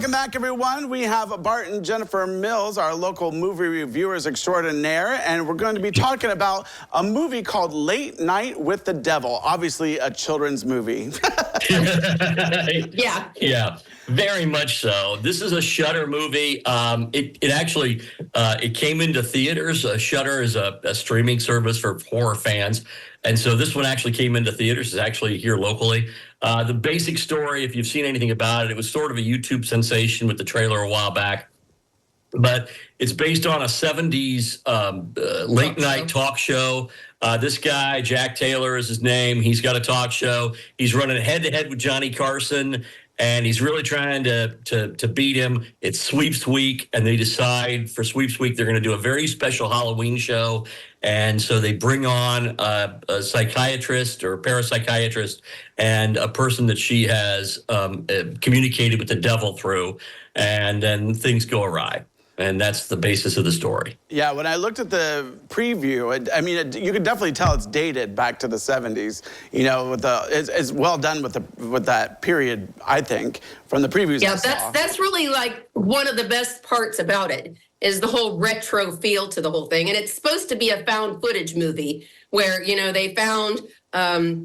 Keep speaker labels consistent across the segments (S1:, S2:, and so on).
S1: Welcome back, everyone. We have Bart and Jennifer Mills, our local movie reviewers extraordinaire, and we're going to be talking about a movie called Late Night with the Devil. Obviously, a children's movie.
S2: Yeah, very much so. This is a Shudder movie. It actually came into theaters. Shudder is a streaming service for horror fans. And so this one actually came into theaters. It's actually here locally. The basic story, if you've seen anything about it, it was sort of a YouTube sensation with the trailer a while back. But it's based on a 70s late night talk show. This guy, Jack Taylor is his name. He's got a talk show. He's running head to head with Johnny Carson, and he's really trying to beat him. It's Sweeps Week, and they decide for Sweeps Week they're going to do a very special Halloween show. And so they bring on a psychiatrist or a parapsychiatrist and a person that she has communicated with the devil through, and then things go awry. And that's the basis of the story.
S1: Yeah, when I looked at the preview, you could definitely tell it's dated back to the 70s. You know, with it's well done with that period, I think, from the previews.
S3: Yeah, that's really like one of the best parts about it is the whole retro feel to the whole thing. And it's supposed to be a found footage movie where, you know, they found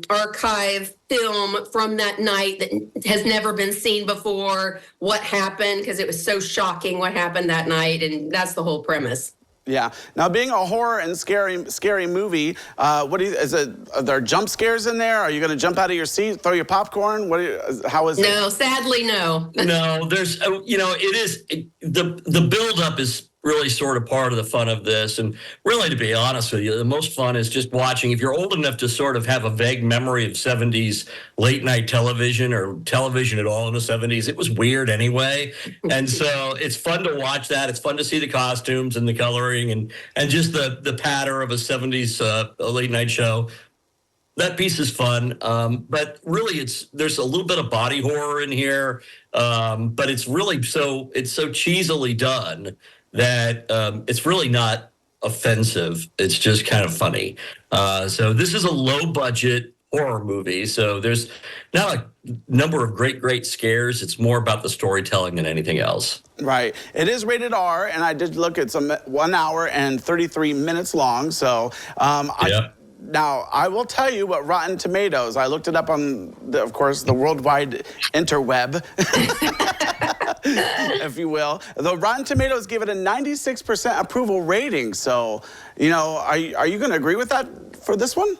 S3: archive film from that night that has never been seen before, what happened, because it was so shocking what happened that night, and that's the whole premise.
S1: Yeah. Now, being a horror and scary movie, are there jump scares in there? Are you going to jump out of your seat, throw your popcorn? How is it?
S3: No, sadly, no.
S2: No, there's, the buildup is really sort of part of the fun of this. And really, to be honest with you, the most fun is just watching. If you're old enough to sort of have a vague memory of 70s late night television or television at all in the 70s, it was weird anyway. And so it's fun to watch that. It's fun to see the costumes and the coloring and just the patter of a 70s late night show. That piece is fun, but really, there's a little bit of body horror in here, but it's really so cheesily done that it's really not offensive. It's just kind of funny. So this is a low-budget horror movie. So there's not a number of great scares. It's more about the storytelling than anything else.
S1: Right. It is rated R, and I did look at 1 hour and 33 minutes long. So now, I will tell you what Rotten Tomatoes, I looked it up on, of course, the worldwide interweb, if you will. The Rotten Tomatoes give it a 96% approval rating. So, you know, are you going to agree with that for this one?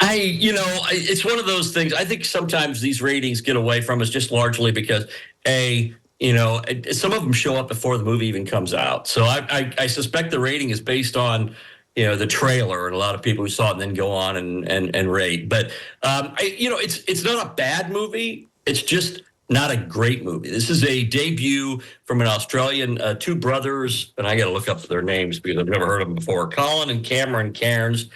S2: It's one of those things. I think sometimes these ratings get away from us just largely because, some of them show up before the movie even comes out. So I suspect the rating is based on the trailer and a lot of people who saw it and then go on and rate. But, it's not a bad movie. It's just not a great movie. This is a debut from an Australian, two brothers, and I got to look up their names because I've never heard of them before, Colin and Cameron Cairns.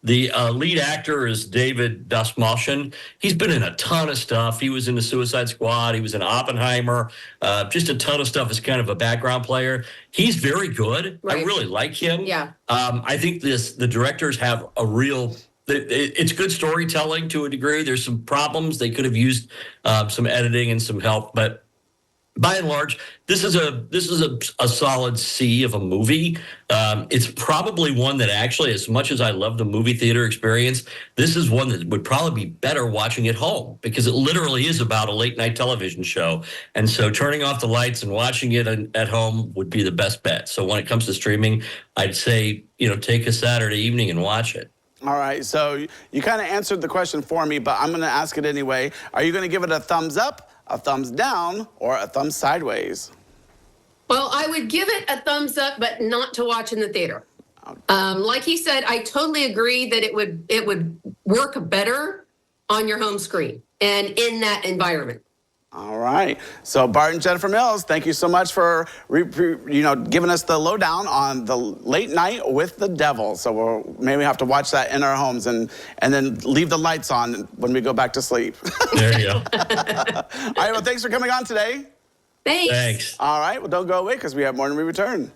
S2: The lead actor is David Dastmalchian. He's been in a ton of stuff. He was in the Suicide Squad. He was in Oppenheimer. Just a ton of stuff as kind of a background player. He's very good. Right. I really like him.
S3: Yeah.
S2: I think the directors have a real... It's good storytelling to a degree. There's some problems. They could have used some editing and some help, but by and large, this is a solid C of a movie. It's probably one that actually, as much as I love the movie theater experience, this is one that would probably be better watching at home because it literally is about a late night television show. And so turning off the lights and watching it at home would be the best bet. So when it comes to streaming, I'd say, take a Saturday evening and watch it.
S1: All right, so you kind of answered the question for me, but I'm going to ask it anyway. Are you going to give it a thumbs up, a thumbs down, or a thumbs sideways?
S3: Well, I would give it a thumbs up, but not to watch in the theater. Like he said, I totally agree that it would work better on your home screen and in that environment.
S1: All right. So Bart and Jennifer Mills, thank you so much for giving us the lowdown on the Late Night with the Devil. So we'll maybe have to watch that in our homes and then leave the lights on when we go back to sleep.
S2: There you go.
S1: All right. Well, thanks for coming on today.
S3: Thanks.
S1: All right. Well, don't go away because we have more when we return.